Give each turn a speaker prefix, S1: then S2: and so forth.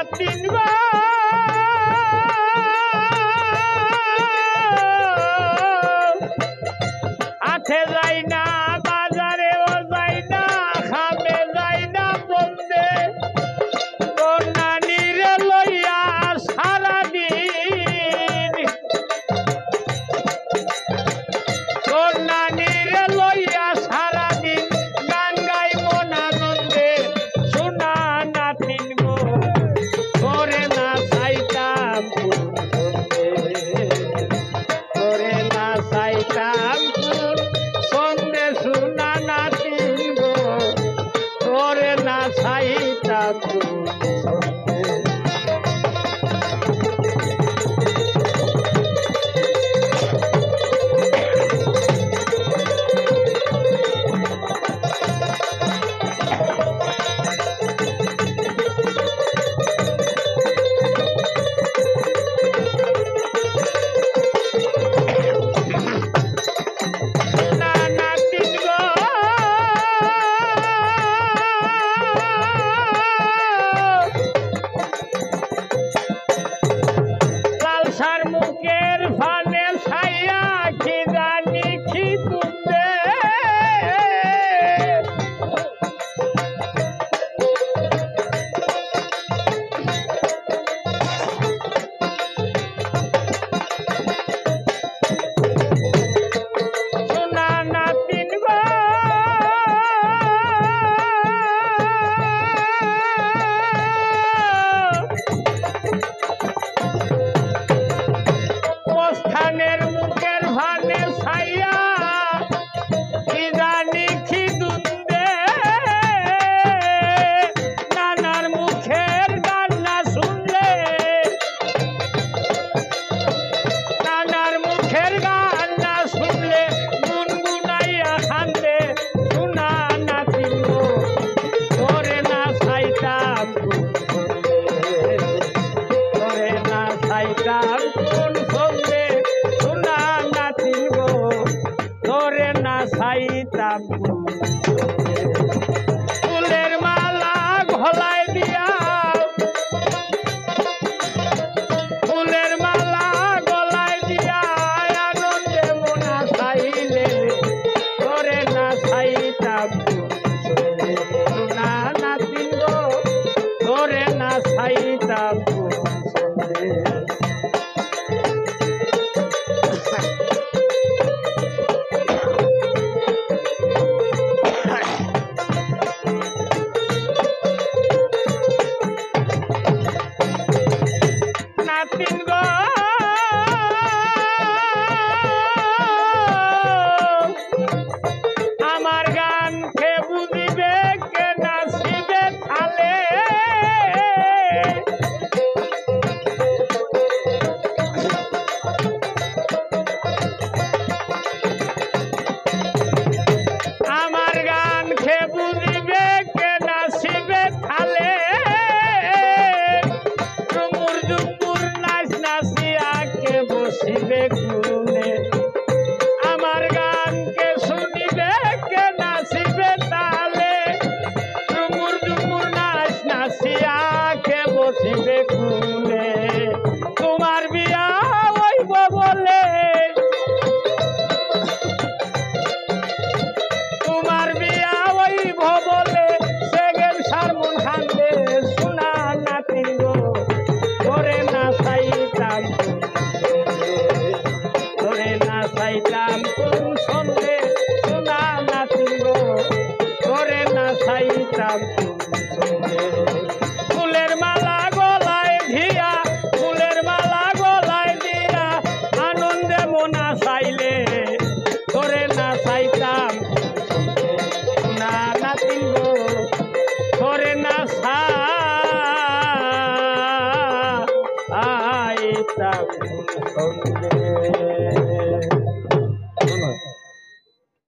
S1: নাতিন গো আঠে যাই না বাজারেও যাই না খামে যাই না বন্দে তোর নানিরে লইয়া সারাদিন তোর নানিরে লইয়া সারাদিন গান গাইব না নন্দে শোনা নাতিন গো তোরে না চাইতাম তোরে না চাইতাম সন্ধে শোনা নাতিন গো তোরে না চাইতাম মুখের ফানে ছাইয়া কি জানি কি তুমবে শোনা নাতিন গো স্থানের মুখের ভানে ছাইয়া কি জানি কি দুন্দে নানার মুখের গান না শুনলে নানার মুখের গান না শুনলে গুনগুনাইয়া খান্দে শোনা নাতিন গো তোরে না চাইতাম তোরে না চাইতাম কোন সঙ্গে শোনা নাতিন গো তোরে না চাইতাম ফুলের মালা গলায় দিয়া ফুলের মালা গলায় দিয়া আনন্দে মনা চাইলে তোরে না চাইতাম শোনা নাতিন গো তোরে না চাইতাম নাতিন গো আমার গান কে বুঝিবে কে নাচিবে থালে আমার গান কে বুঝিবে কে নাচিবে থালে ডুমুর ডুমুর নাচ নাচিয়া কে বসিবে গুনে আমার গান কে শুনিবে কে নাচিবে তালে ডুমুর ডুমুর নাচ নাচিয়া কে বসিবে গুনে তোমার বিয়া হইব বলে তোমার বিয়া হইব বলে সেগেন সারমন হান্দে শোনা নাতিন গো তোরে না চাইতাম তোরে না চাইতাম কোন সন্ধে শোনা নাতিন গো তোরে না চাইতাম ফুলের মালা গলায় দিয়া ফুলের মালা গলায় দিয়া আনন্দে মনা চাইলে তোরে না চাইতাম না নাতিন গো তোরে না চাইতাম